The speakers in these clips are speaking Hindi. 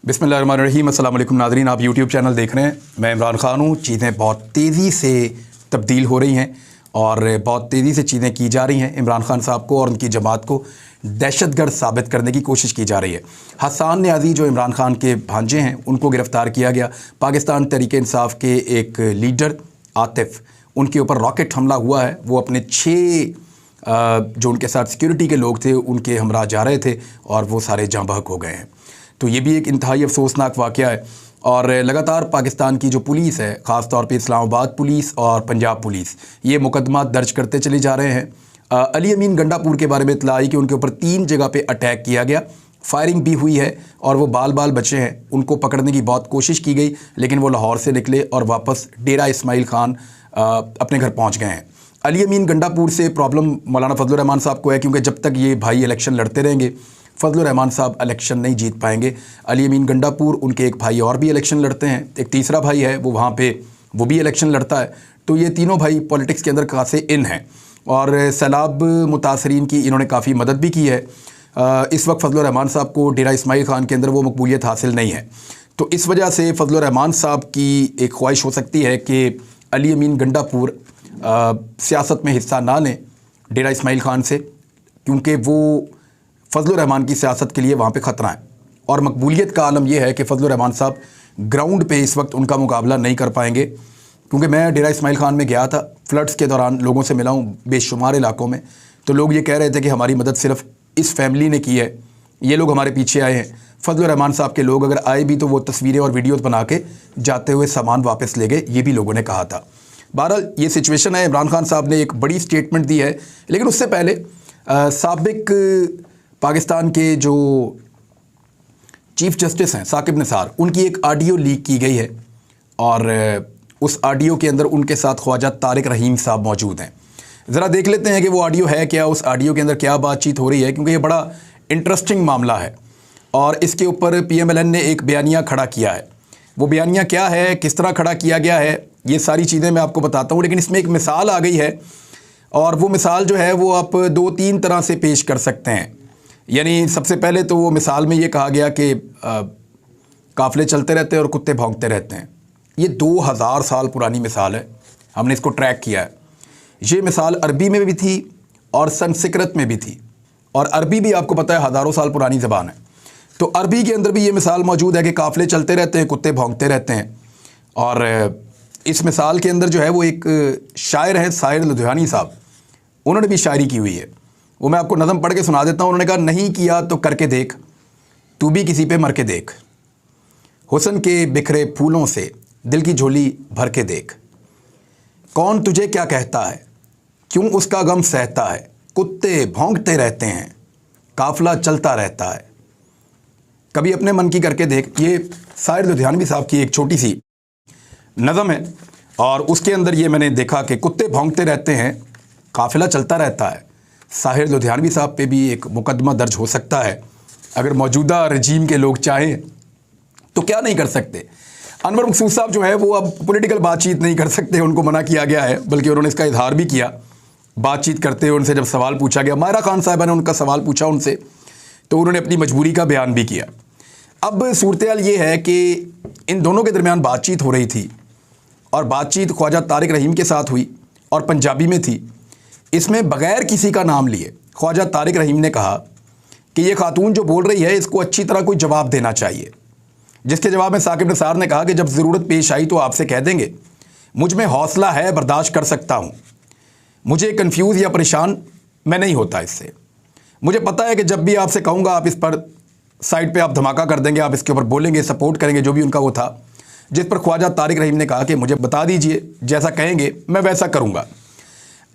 बिस्मिल्लाहिर्रहमानिर्रहीम। अस्सलाम वालेकुम नाज़रीन, आप यूट्यूब चैनल देख रहे हैं। मैं इमरान ख़ान हूँ। चीज़ें बहुत तेज़ी से तब्दील हो रही हैं और बहुत तेज़ी से चीज़ें की जा रही हैं। इमरान ख़ान साहब को और उनकी जमात को दहशतगर्द साबित करने की कोशिश की जा रही है। हसन न्याज़ी जो इमरान ख़ान के भांजे हैं, उनको गिरफ़्तार किया गया। पाकिस्तान तहरीक-ए-इंसाफ़ के एक लीडर आतिफ़, उनके ऊपर रॉकेट हमला हुआ है। वो अपने 6 जो उनके साथ सिक्योरिटी के लोग थे, उनके हमरा जा रहे थे और वो सारे जाँ बहक हो गए हैं। तो ये भी एक इंतहाई अफसोसनाक वाक़या है। और लगातार पाकिस्तान की जो पुलिस है, ख़ास तौर पे इस्लामाबाद पुलिस और पंजाब पुलिस, ये मुकदमा दर्ज करते चले जा रहे हैं। अली अमीन गंडापुर के बारे में इत्तला आई कि उनके ऊपर 3 जगह पे अटैक किया गया, फायरिंग भी हुई है और वो बाल बाल बचे हैं। उनको पकड़ने की बहुत कोशिश की गई, लेकिन वो लाहौर से निकले और वापस डेरा इस्माइल ख़ान अपने घर पहुँच गए हैं। अली अमीन गंडापुर से प्रॉब्लम मौलाना फजलुर रहमान साहब को है, क्योंकि जब तक ये भाई इलेक्शन लड़ते रहेंगे, फजलुर रहमान साहब इलेक्शन नहीं जीत पाएंगे। अली अमीन गंडापुर, उनके एक भाई और भी इलेक्शन लड़ते हैं, एक तीसरा भाई है वो वहाँ पे वो भी इलेक्शन लड़ता है। तो ये तीनों भाई पॉलिटिक्स के अंदर खासे इन हैं और सैलाब मुतासरीन की इन्होंने काफ़ी मदद भी की है। इस वक्त फजलुर रहमान साहब को डेरा इस्माइल ख़ान के अंदर वो मकबूलियत हासिल नहीं है, तो इस वजह से फजलुर रहमान साहब की एक ख्वाहिश हो सकती है कि अली अमीन गंडापुर सियासत में हिस्सा ना लें डेरा इस्माइल ख़ान से, क्योंकि वो फजलुर रहमान की सियासत के लिए वहाँ पे ख़तरा है। और मकबूलियत का आलम यह है कि फजलुर रहमान साहब ग्राउंड पे इस वक्त उनका मुकाबला नहीं कर पाएंगे। क्योंकि मैं डेरा इस्माइल ख़ान में गया था, फ्लड्स के दौरान लोगों से मिला हूँ बेशुमार इलाकों में, तो लोग ये कह रहे थे कि हमारी मदद सिर्फ इस फैमिली ने की है, ये लोग हमारे पीछे आए हैं। फजलुर रहमान साहब के लोग अगर आए भी तो वो तस्वीरें और वीडियोज़ बना के जाते हुए सामान वापस ले गए, ये भी लोगों ने कहा था। बहरहाल ये सिचुएशन है। इमरान ख़ान साहब ने एक बड़ी स्टेटमेंट दी है, लेकिन उससे पहले साबिक पाकिस्तान के जो चीफ़ जस्टिस हैं साकिब निसार, उनकी एक ऑडियो लीक की गई है और उस ऑडियो के अंदर उनके साथ ख्वाजा तारिक रहीम साहब मौजूद हैं। ज़रा देख लेते हैं कि वो ऑडियो है क्या, उस ऑडियो के अंदर क्या बातचीत हो रही है, क्योंकि ये बड़ा इंटरेस्टिंग मामला है और इसके ऊपर PMLN ने एक बयानिया खड़ा किया है। वो बयानिया क्या है, किस तरह खड़ा किया गया है, ये सारी चीज़ें मैं आपको बताता हूँ। लेकिन इसमें एक मिसाल आ गई है और वो मिसाल जो है वो आप 2-3 तरह से पेश कर सकते हैं। यानी सबसे पहले तो वो मिसाल में ये कहा गया कि काफ़िले चलते रहते हैं और कुत्ते भौंकते रहते हैं। ये 2000 साल पुरानी मिसाल है, हमने इसको ट्रैक किया है। ये मिसाल अरबी में भी थी और संस्कृत में भी थी, और अरबी भी आपको पता है हज़ारों साल पुरानी ज़बान है। तो अरबी के अंदर भी ये मिसाल मौजूद है कि काफ़िले चलते रहते हैं, कुत्ते भौंकते रहते हैं। और इस मिसाल के अंदर जो है वो एक शायर हैं साहिर लुधियानी साहब, उन्होंने भी शायरी की हुई है। वो मैं आपको नज़म पढ़ के सुना देता हूँ। उन्होंने कहा, नहीं किया तो करके देख, तू भी किसी पे मर के देख, हुस्न के बिखरे फूलों से दिल की झोली भर के देख, कौन तुझे क्या कहता है, क्यों उसका गम सहता है, कुत्ते भौंकते रहते हैं, काफ़िला चलता रहता है, कभी अपने मन की करके देख। ये साहिर लुधियानवी साहब की एक छोटी सी नज़म है और उसके अंदर ये मैंने देखा कि कुत्ते भौंकते रहते हैं, काफ़िला चलता रहता है। साहिर लुधियानवी साहब पे भी एक मुकदमा दर्ज हो सकता है, अगर मौजूदा रजीम के लोग चाहें तो क्या नहीं कर सकते। अनवर मकसूद साहब जो है वो अब पॉलिटिकल बातचीत नहीं कर सकते, उनको मना किया गया है, बल्कि उन्होंने इसका इजहार भी किया बातचीत करते हुए। उनसे जब सवाल पूछा गया, मायरा खान साहिबा ने उनका सवाल पूछा उनसे, तो उन्होंने अपनी मजबूरी का बयान भी किया। अब सूरत-ए-हाल ये है कि इन दोनों के दरमियान बातचीत हो रही थी और बातचीत ख्वाजा तारिक रहीम के साथ हुई और पंजाबी में थी। इसमें बग़ैर किसी का नाम लिए ख्वाजा तारिक रहीम ने कहा कि ये खातून जो बोल रही है इसको अच्छी तरह कोई जवाब देना चाहिए। जिसके जवाब में साकिब निसार ने कहा कि जब ज़रूरत पेश आई तो आपसे कह देंगे, मुझ में हौसला है, बर्दाश्त कर सकता हूँ, मुझे कंफ्यूज या परेशान मैं नहीं होता इससे। मुझे पता है कि जब भी आपसे कहूँगा आप इस पर साइड पे आप धमाका कर देंगे, आप इसके ऊपर बोलेंगे, सपोर्ट करेंगे, जो भी उनका वो था। जिस पर ख्वाजा तारिक रहीम ने कहा कि मुझे बता दीजिए, जैसा कहेंगे मैं वैसा करूँगा।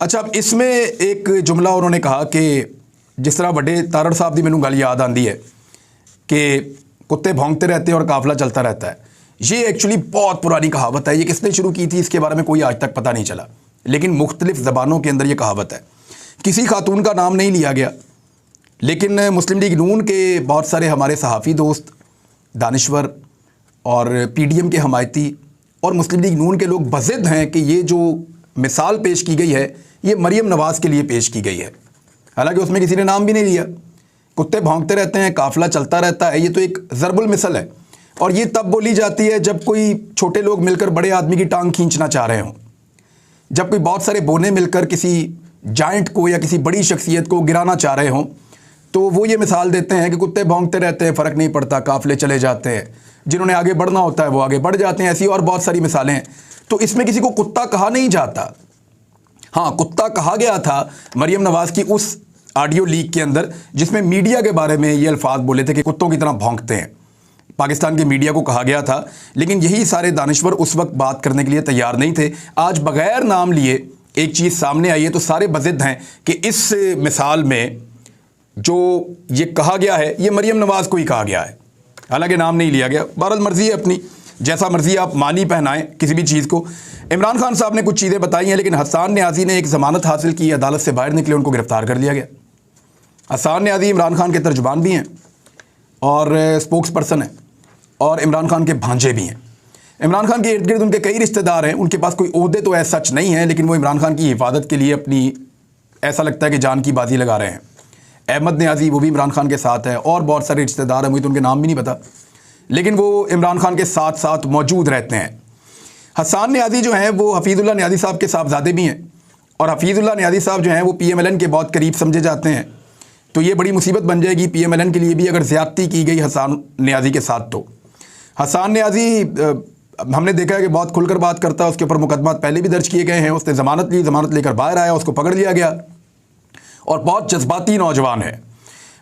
अच्छा, अब इसमें एक जुमला उन्होंने कहा कि जिस तरह बड़े तारड़ साहब की मैनू गल याद आती है कि कुत्ते भौंकते रहते हैं और काफ़िला चलता रहता है। ये एक्चुअली बहुत पुरानी कहावत है। ये किसने शुरू की थी इसके बारे में कोई आज तक पता नहीं चला, लेकिन मुख्तलिफ ज़बानों के अंदर ये कहावत है। किसी खातून का नाम नहीं लिया गया, लेकिन मुस्लिम लीग नून के बहुत सारे हमारे सहाफ़ी दोस्त, दानिश्वर और PDM के हमायती और मुस्लिम लीग नून के लोग बज़िद हैं कि ये जो मिसाल पेश की गई है ये मरियम नवाज़ के लिए पेश की गई है। हालांकि उसमें किसी ने नाम भी नहीं लिया। कुत्ते भौंकते रहते हैं, काफ़िला चलता रहता है, ये तो एक ज़रबुल मिसल है। और ये तब बोली जाती है जब कोई छोटे लोग मिलकर बड़े आदमी की टांग खींचना चाह रहे हों, जब कोई बहुत सारे बोने मिलकर किसी जाइंट को या किसी बड़ी शख्सियत को गिराना चाह रहे हों, तो वो ये मिसाल देते हैं कि कुत्ते भौंकते रहते हैं, फ़र्क नहीं पड़ता, काफ़िले चले जाते हैं, जिन्होंने आगे बढ़ना होता है वो आगे बढ़ जाते हैं। ऐसी और बहुत सारी मिसालें हैं। तो इसमें किसी को कुत्ता कहा नहीं जाता। हाँ, कुत्ता कहा गया था मरियम नवाज़ की उस ऑडियो लीक के अंदर जिसमें मीडिया के बारे में ये अल्फाज बोले थे कि कुत्तों की तरह भौंकते हैं। पाकिस्तान के मीडिया को कहा गया था, लेकिन यही सारे दानिश्वर उस वक्त बात करने के लिए तैयार नहीं थे। आज बगैर नाम लिए एक चीज़ सामने आई है तो सारे बज़िद हैं कि इस मिसाल में जो ये कहा गया है ये मरियम नवाज़ को ही कहा गया है, हालांकि नाम नहीं लिया गया। बहरहाल मर्ज़ी है अपनी, जैसा मर्ज़ी आप मानी पहनाएं किसी भी चीज़ को। इमरान खान साहब ने कुछ चीज़ें बताई हैं, लेकिन हसन न्याज़ी ने एक ज़मानत हासिल की, अदालत से बाहर निकले, उनको गिरफ़्तार कर लिया गया। हसन न्याज़ी इमरान खान के तर्जुबान भी हैं और स्पोक्स पर्सन हैं और इमरान खान के भांजे भी हैं। इमरान खान के इर्द गिर्द उनके कई रिश्तेदार हैं। उनके पास कोई ओहदे तो ऐसा सच नहीं है, लेकिन वो इमरान खान की हिफाजत के लिए अपनी ऐसा लगता है कि जान की बाजी लगा रहे हैं। अहमद न्याज़ी वो भी इमरान खान के साथ है और बहुत सारे रिश्तेदार हैं, मुझे तो उनके नाम भी नहीं पता, लेकिन वो इमरान खान के साथ साथ मौजूद रहते हैं। हसन न्याज़ी जो हैं वो हफीज़ुल्लाह न्याज़ी साहब के साहबजादे भी हैं और हफीज़ुल्लाह न्याज़ी साहब जो हैं वो PMLN के बहुत करीब समझे जाते हैं। तो ये बड़ी मुसीबत बन जाएगी PMLN के लिए भी अगर ज़्यादती की गई हसन न्याज़ी के साथ। तो हसन न्याज़ी हमने देखा है कि बहुत खुलकर बात करता है, उसके ऊपर मुकदमा पहले भी दर्ज किए गए हैं। उसने ज़मानत ली, ज़मानत लेकर बाहर आया, उसको पकड़ लिया गया और बहुत जज्बाती नौजवान है।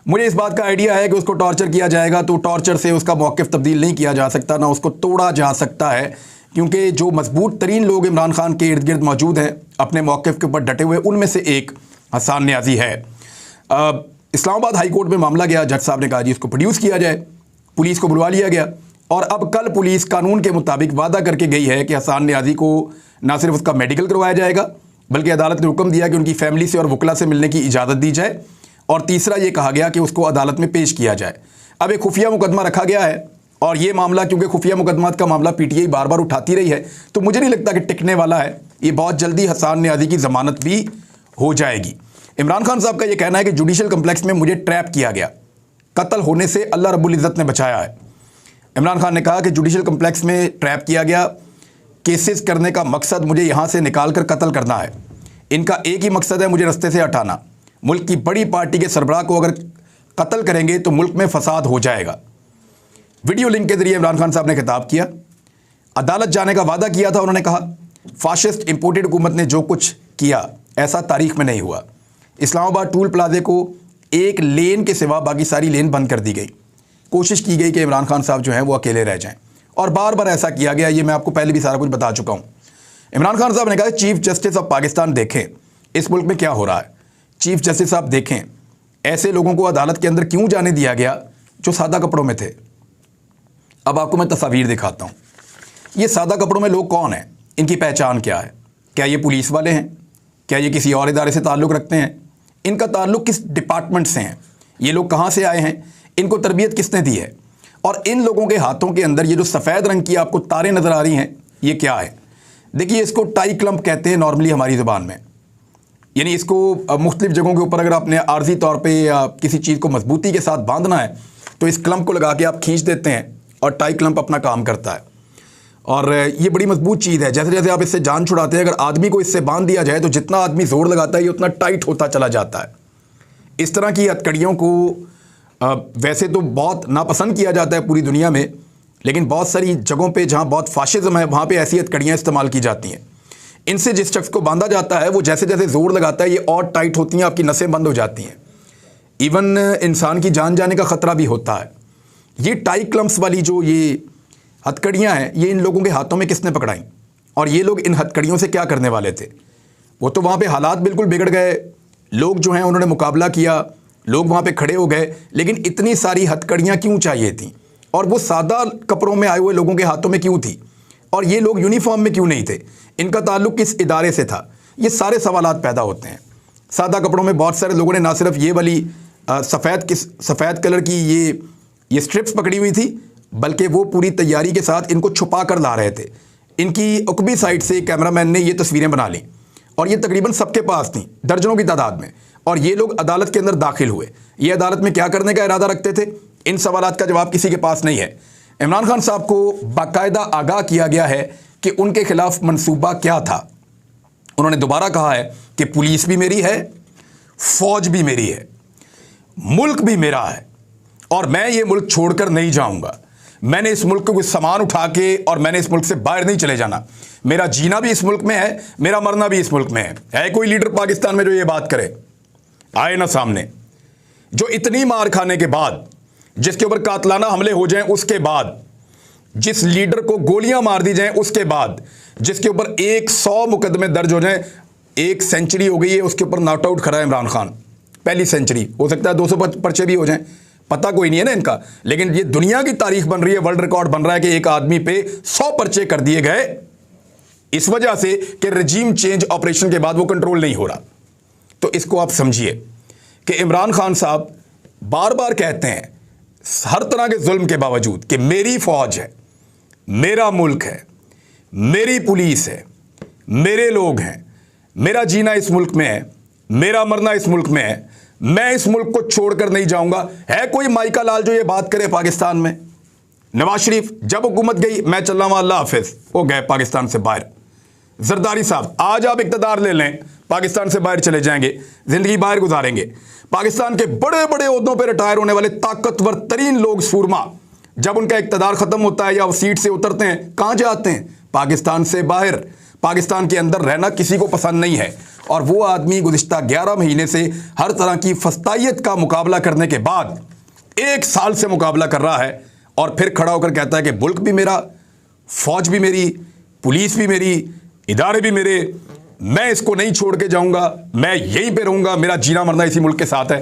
मुझे इस बात का आइडिया है कि उसको टॉर्चर किया जाएगा तो टॉर्चर से उसका मौक़िफ़ तब्दील नहीं किया जा सकता, ना उसको तोड़ा जा सकता है, क्योंकि जो मजबूत तरीन लोग इमरान खान के इर्द गिर्द मौजूद हैं अपने मौक़िफ़ के ऊपर डटे हुए, उनमें से एक हसन न्याज़ी है। इस्लामाबाद हाई कोर्ट में मामला गया, जज साहब ने कहा जी इसको प्रोड्यूस किया जाए, पुलिस को बुलवा लिया गया और अब कल पुलिस कानून के मुताबिक वादा करके गई है कि हसन न्याज़ी को ना सिर्फ उसका मेडिकल करवाया जाएगा, बल्कि अदालत ने हुक्म दिया कि उनकी फैमिली से और वकला से मिलने की इजाज़त दी जाए, और तीसरा ये कहा गया कि उसको अदालत में पेश किया जाए। अब एक खुफिया मुकदमा रखा गया है और ये मामला, क्योंकि खुफिया मुकदमात का मामला PTI बार बार उठाती रही है, तो मुझे नहीं लगता कि टिकने वाला है। ये बहुत जल्दी हसन न्याज़ी की ज़मानत भी हो जाएगी। इमरान खान साहब का ये कहना है कि जुडिशल कम्प्लेक्स में मुझे ट्रैप किया गया, कत्ल होने से अल्लाह रब्बुल इज़्ज़त ने बचाया है। इमरान खान ने कहा कि जुडिशल कम्प्लेक्स में ट्रैप किया गया, केसेस करने का मकसद मुझे यहाँ से निकाल कर कत्ल करना है। इनका एक ही मकसद है, मुझे रास्ते से हटाना। मुल्क की बड़ी पार्टी के सरबराह को अगर कत्ल करेंगे तो मुल्क में फसाद हो जाएगा। वीडियो लिंक के जरिए इमरान खान साहब ने खिताब किया, अदालत जाने का वादा किया था। उन्होंने कहा फाशिस्ट इंपोर्टेड हुकूमत ने जो कुछ किया ऐसा तारीख में नहीं हुआ। इस्लामाबाद टूल प्लाजे को एक लेन के सिवा बाकी सारी लेन बंद कर दी गई। कोशिश की गई कि इमरान खान साहब जो हैं वो अकेले रह जाएं और बार बार ऐसा किया गया। ये मैं आपको पहले भी सारा कुछ बता चुका हूँ। इमरान खान साहब ने कहा चीफ जस्टिस ऑफ पाकिस्तान देखें इस मुल्क में क्या हो रहा है। चीफ जस्टिस साहब देखें ऐसे लोगों को अदालत के अंदर क्यों जाने दिया गया जो सादा कपड़ों में थे। अब आपको मैं तस्वीर दिखाता हूँ। ये सादा कपड़ों में लोग कौन हैं, इनकी पहचान क्या है? क्या ये पुलिस वाले हैं? क्या ये किसी और इदारे से ताल्लुक़ रखते हैं? इनका ताल्लुक़ किस डिपार्टमेंट से हैं? ये लोग कहाँ से आए हैं? इनको तरबियत किसने दी है? और इन लोगों के हाथों के अंदर ये जो सफ़ेद रंग की आपको तारें नज़र आ रही हैं, ये क्या है? देखिए, इसको टाई क्लम्प कहते हैं नॉर्मली हमारी ज़बान में। यानी इसको मुख्तलिफ़ जगहों के ऊपर अगर आपने आर्जी तौर पे या किसी चीज़ को मजबूती के साथ बांधना है तो इस क्लम्प को लगा के आप खींच देते हैं और टाई क्लम्प अपना काम करता है। और ये बड़ी मजबूत चीज़ है। जैसे जैसे आप इससे जान छुड़ाते हैं, अगर आदमी को इससे बांध दिया जाए तो जितना आदमी ज़ोर लगाता है ये उतना टाइट होता चला जाता है। इस तरह की हथकड़ियों को वैसे तो बहुत नापसंद किया जाता है पूरी दुनिया में, लेकिन बहुत सारी जगहों पे जहाँ बहुत फाशिज़्म है वहाँ पे ऐसी हथकड़ियाँ इस्तेमाल की जाती हैं। इनसे जिस शख्स को बांधा जाता है वो जैसे जैसे ज़ोर लगाता है ये और टाइट होती हैं, आपकी नसें बंद हो जाती हैं, इवन इंसान की जान जाने का ख़तरा भी होता है। ये टाई क्लम्प्स वाली जो ये हथकड़ियाँ हैं ये इन लोगों के हाथों में किसने पकड़ाई और ये लोग इन हथकड़ियों से क्या करने वाले थे? वो तो वहाँ पे हालात बिल्कुल बिगड़ गए, लोग जो हैं उन्होंने मुकाबला किया, लोग वहाँ पे खड़े हो गए, लेकिन इतनी सारी हथकड़ियाँ क्यों चाहिए थी और वो सादा कपड़ों में आए हुए लोगों के हाथों में क्यों थी और ये लोग यूनिफॉर्म में क्यों नहीं थे? इनका ताल्लुक़ किस इदारे से था? ये सारे सवालात पैदा होते हैं। सादा कपड़ों में बहुत सारे लोगों ने ना सिर्फ ये वाली सफ़ेद कलर की ये स्ट्रिप्स पकड़ी हुई थी, बल्कि वो पूरी तैयारी के साथ इनको छुपा कर ला रहे थे। इनकी उकबी साइड से कैमरामैन ने ये तस्वीरें बना ली और ये तकरीबन सबके पास थी, दर्जनों की तादाद में। और ये लोग अदालत के अंदर दाखिल हुए। ये अदालत में क्या करने का इरादा रखते थे? इन सवालात का जवाब किसी के पास नहीं है। इमरान खान साहब को बाकायदा आगाह किया गया है कि उनके खिलाफ मंसूबा क्या था। उन्होंने दोबारा कहा है कि पुलिस भी मेरी है, फौज भी मेरी है, मुल्क भी मेरा है और मैं ये मुल्क छोड़कर नहीं जाऊंगा। मैंने इस मुल्क को कुछ सामान उठा के और मैंने इस मुल्क से बाहर नहीं चले जाना। मेरा जीना भी इस मुल्क में है, मेरा मरना भी इस मुल्क में है कोई लीडर पाकिस्तान में जो ये बात करे? आए ना सामने। जो इतनी मार खाने के बाद, जिसके ऊपर कातलाना हमले हो जाएं उसके बाद, जिस लीडर को गोलियां मार दी जाएं उसके बाद, जिसके ऊपर 100 मुकदमे दर्ज हो जाएं, 1 सेंचुरी हो गई है उसके ऊपर नॉट आउट खड़ा है इमरान खान, पहली सेंचुरी। हो सकता है 200 पर्चे भी हो जाएं, पता कोई नहीं है ना इनका, लेकिन ये दुनिया की तारीख बन रही है, वर्ल्ड रिकॉर्ड बन रहा है कि एक आदमी पे 100 पर्चे कर दिए गए इस वजह से कि रजीम चेंज ऑपरेशन के बाद वो कंट्रोल नहीं हो रहा। तो इसको आप समझिए कि इमरान खान साहब बार बार कहते हैं हर तरह के जुल्म के बावजूद कि मेरी फौज है, मेरा मुल्क है, मेरी पुलिस है, मेरे लोग हैं, मेरा जीना इस मुल्क में है, मेरा मरना इस मुल्क में है, मैं इस मुल्क को छोड़कर नहीं जाऊंगा। है कोई माइका लाल जो ये बात करे पाकिस्तान में? नवाज शरीफ जब हुकूमत गई मैं चल रहा हूं अल्लाह हाफिज, वो गए पाकिस्तान से बाहर। जरदारी साहब आज आप इक़्तिदार ले लें, पाकिस्तान से बाहर चले जाएंगे, जिंदगी बाहर गुजारेंगे। पाकिस्तान के बड़े बड़े ओहदों पर रिटायर होने वाले ताकतवर तरीन लोग सूरमा, जब उनका इक़्तिदार खत्म होता है या वो सीट से उतरते हैं, कहां जाते हैं? पाकिस्तान से बाहर। पाकिस्तान के अंदर रहना किसी को पसंद नहीं है। और वो आदमी गुज़िश्ता 11 महीने से हर तरह की फस्तायत का मुकाबला करने के बाद 1 साल से मुकाबला कर रहा है और फिर खड़ा होकर कहता है कि मुल्क भी मेरा, फौज भी मेरी, पुलिस भी मेरी, इदारे भी मेरे, मैं इसको नहीं छोड़ के जाऊंगा, मैं यहीं पे रहूंगा, मेरा जीना मरना इसी मुल्क के साथ है।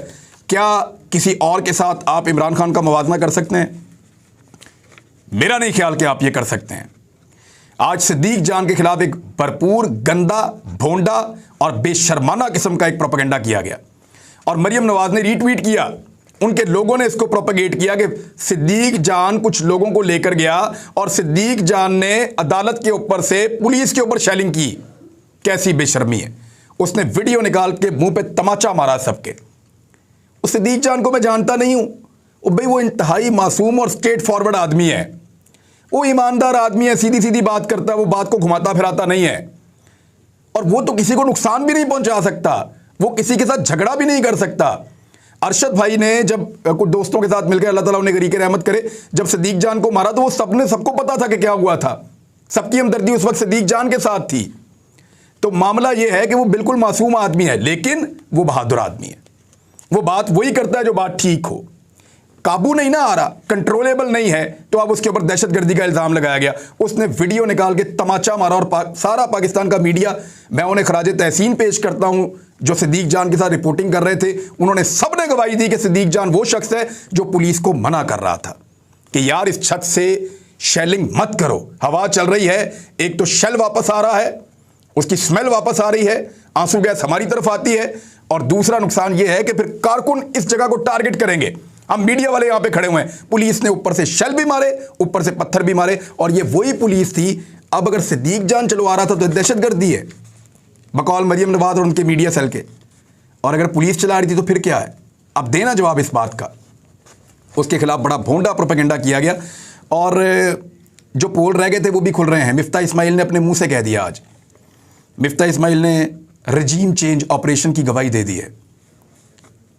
क्या किसी और के साथ आप इमरान खान का मुवाजना कर सकते हैं? मेरा नहीं ख्याल कि आप ये कर सकते हैं। आज सिद्दीक जान के खिलाफ एक भरपूर गंदा, भोंडा और बेशर्माना किस्म का एक प्रोपेगेंडा किया गया और मरियम नवाज ने रीट्वीट किया। उनके लोगों ने इसको प्रोपेगेट किया कि सिद्दीक जान कुछ लोगों को लेकर गया और सिद्दीक जान ने अदालत के ऊपर से पुलिस के ऊपर शेलिंग की। कैसी बेशर्मी है। उसने वीडियो निकाल के मुंह पे तमाचा मारा सबके। उस सिद्दीक जान को मैं जानता नहीं हूं भाई, वो इंतहाई मासूम और स्ट्रेट फॉरवर्ड आदमी है, वो ईमानदार आदमी है, सीधी सीधी बात करता है, वो बात को घुमाता फिराता नहीं है और वो तो किसी को नुकसान भी नहीं पहुंचा सकता, वो किसी के साथ झगड़ा भी नहीं कर सकता। अरशद भाई ने जब कुछ दोस्तों के साथ मिलकर, अल्लाह ताला उन्हें गरीक रहमत करे, जब सिद्दीक जान को मारा तो वो सबको पता था कि क्या हुआ था, सबकी हमदर्दी उस वक्त सिद्दीक जान के साथ थी। तो मामला ये है कि वो बिल्कुल मासूम आदमी है, लेकिन वो बहादुर आदमी है। वो बात वही करता है जो बात ठीक हो। काबू नहीं ना आ रहा, कंट्रोलेबल नहीं है, तो अब उसके ऊपर दहशतगर्दी का इल्जाम लगाया गया। उसने वीडियो निकाल के तमाचा मारा और सारा पाकिस्तान का मीडिया, मैं उन्हें खराज तहसीन पेश करता हूं जो सिद्दीक जान के साथ रिपोर्टिंग कर रहे थे। उन्होंने सबने गवाही दी कि सिद्दीक जान वो शख्स है जो पुलिस को मना कर रहा था कि यार इस छत से शेलिंग मत करो, हवा चल रही है, एक तो शेल वापस आ रहा है, उसकी स्मेल वापस आ रही है, आंसू गैस हमारी तरफ आती है, और दूसरा नुकसान यह है कि फिर कारकुन इस जगह को टारगेट करेंगे। हम मीडिया वाले यहां पे खड़े हुए हैं, पुलिस ने ऊपर से शेल भी मारे, ऊपर से पत्थर भी मारे, और ये वही पुलिस थी। अब अगर सिद्दीक जान चलवा रहा था तो दहशतगर्दी है बकौल मरियम नवाज और उनके मीडिया सेल के, और अगर पुलिस चला रही थी तो फिर क्या है? अब देना जवाब इस बात का। उसके खिलाफ बड़ा भोंडा प्रोपेगेंडा किया गया और जो पोल रह गए थे वो भी खुल रहे हैं। मिफ्ता इस्माइल ने अपने मुंह से कह दिया, आज मिफ्ता इस्माइल ने रजीम चेंज ऑपरेशन की गवाही दे दी है।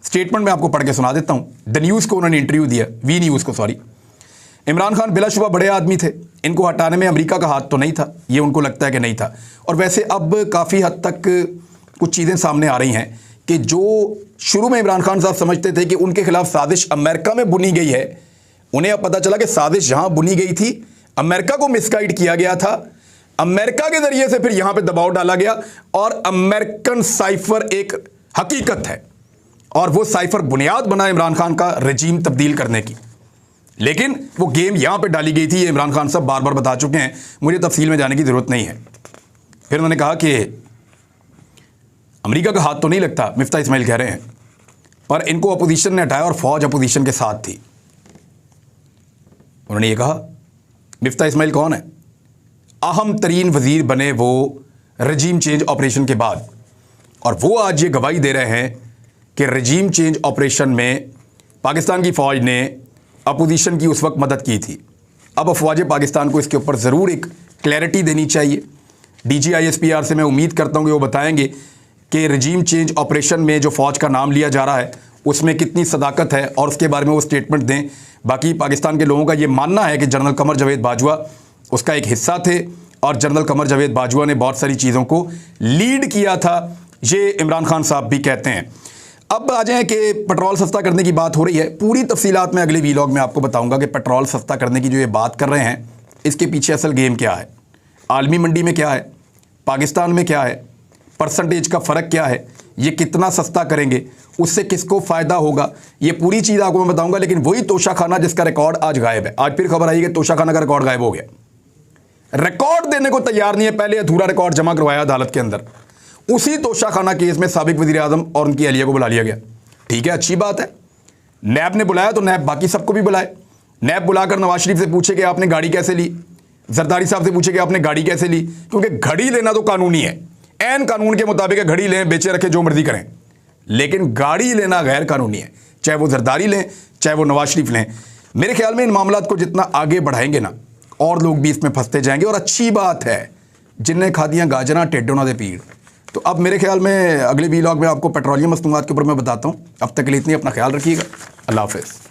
स्टेटमेंट में आपको पढ़ के सुना देता हूं। द न्यूज़ को उन्होंने इंटरव्यू दिया, वी न्यूज़ को, सॉरी। इमरान खान बिलाशुबा बड़े आदमी थे, इनको हटाने में अमेरिका का हाथ तो नहीं था, ये उनको लगता है कि नहीं था। और वैसे अब काफ़ी हद तक कुछ चीज़ें सामने आ रही हैं कि जो शुरू में इमरान खान साहब समझते थे कि उनके खिलाफ साजिश अमेरिका में बुनी गई है, उन्हें अब पता चला कि साजिश जहाँ बुनी गई थी, अमेरिका को मिसगाइड किया गया था, अमेरिका के जरिए से फिर यहां पे दबाव डाला गया, और अमेरिकन साइफर एक हकीकत है और वो साइफर बुनियाद बना इमरान खान का रजीम तब्दील करने की। लेकिन वो गेम यहां पे डाली गई थी, ये इमरान खान साहब बार बार बता चुके हैं, मुझे तफसील में जाने की जरूरत नहीं है। फिर उन्होंने कहा कि अमेरिका का हाथ तो नहीं लगता, मिफ्ता इस्माइल कह रहे हैं, पर इनको अपोजिशन ने हटाया और फौज अपोजिशन के साथ थी। उन्होंने ये कहा, मिफ्ता इस्माइल कौन है? अहम तरीन वजीर बने वो रजीम चेंज ऑपरेशन के बाद, और वो आज ये गवाही दे रहे हैं कि रजीम चेंज ऑपरेशन में पाकिस्तान की फ़ौज ने अपोजिशन की उस वक्त मदद की थी। अब अफवाज पाकिस्तान को इसके ऊपर ज़रूर एक क्लैरिटी देनी चाहिए। DGISPR से मैं उम्मीद करता हूँ कि वो बताएंगे कि रजीम चेंज ऑपरेशन में जो फ़ौज का नाम लिया जा रहा है उसमें कितनी सदाकत है और उसके बारे में वो स्टेटमेंट दें। बाकी पाकिस्तान के लोगों का ये मानना है कि जनरल कमर जावेद बाजवा उसका एक हिस्सा थे और जनरल कमर जावेद बाजवा ने बहुत सारी चीज़ों को लीड किया था, ये इमरान खान साहब भी कहते हैं। अब आ जाएं कि पेट्रोल सस्ता करने की बात हो रही है। पूरी तफसीलात में अगले वीलॉग में आपको बताऊंगा कि पेट्रोल सस्ता करने की जो ये बात कर रहे हैं इसके पीछे असल गेम क्या है, आलमी मंडी में क्या है, पाकिस्तान में क्या है, परसेंटेज का फ़र्क क्या है, ये कितना सस्ता करेंगे, उससे किसको फ़ायदा होगा, ये पूरी चीज़ आपको मैं बताऊंगा। लेकिन वही तोशाखाना जिसका रिकॉर्ड आज गायब है, आज फिर खबर आई कि तोशाखाना का रिकॉर्ड गायब हो गया, रिकॉर्ड देने को तैयार नहीं है। पहले अधूरा रिकॉर्ड जमा करवाया अदालत के अंदर, उसी तोशाखाना केस में साबिक वज़ीर आज़म और उनकी अहलिया को बुला लिया गया। ठीक है, अच्छी बात है। नैब ने बुलाया तो नैब बाकी सबको भी बुलाए। नैब बुलाकर नवाज शरीफ से पूछे कि आपने गाड़ी कैसे ली, जरदारी साहब से पूछे कि आपने गाड़ी कैसे ली, क्योंकि घड़ी लेना तो कानूनी है, एन कानून के मुताबिक घड़ी लें, बेचे रखें, जो मर्जी करें, लेकिन गाड़ी लेना गैर कानूनी है, चाहे वो जरदारी लें चाहे वो नवाज शरीफ लें। मेरे ख्याल में इन मामलात को जितना आगे बढ़ाएंगे ना, और लोग भी इसमें फंसते जाएंगे। और अच्छी बात है, जिनने खा दियाँ गाजरा टेढ़ों ना दे पीड़। तो अब मेरे ख्याल में अगले वीलॉग में आपको पेट्रोलियम मसनूआत के ऊपर मैं बताता हूँ। अब तक के लिए इतनी, अपना ख्याल रखिएगा। अल्लाह हाफ़िज़।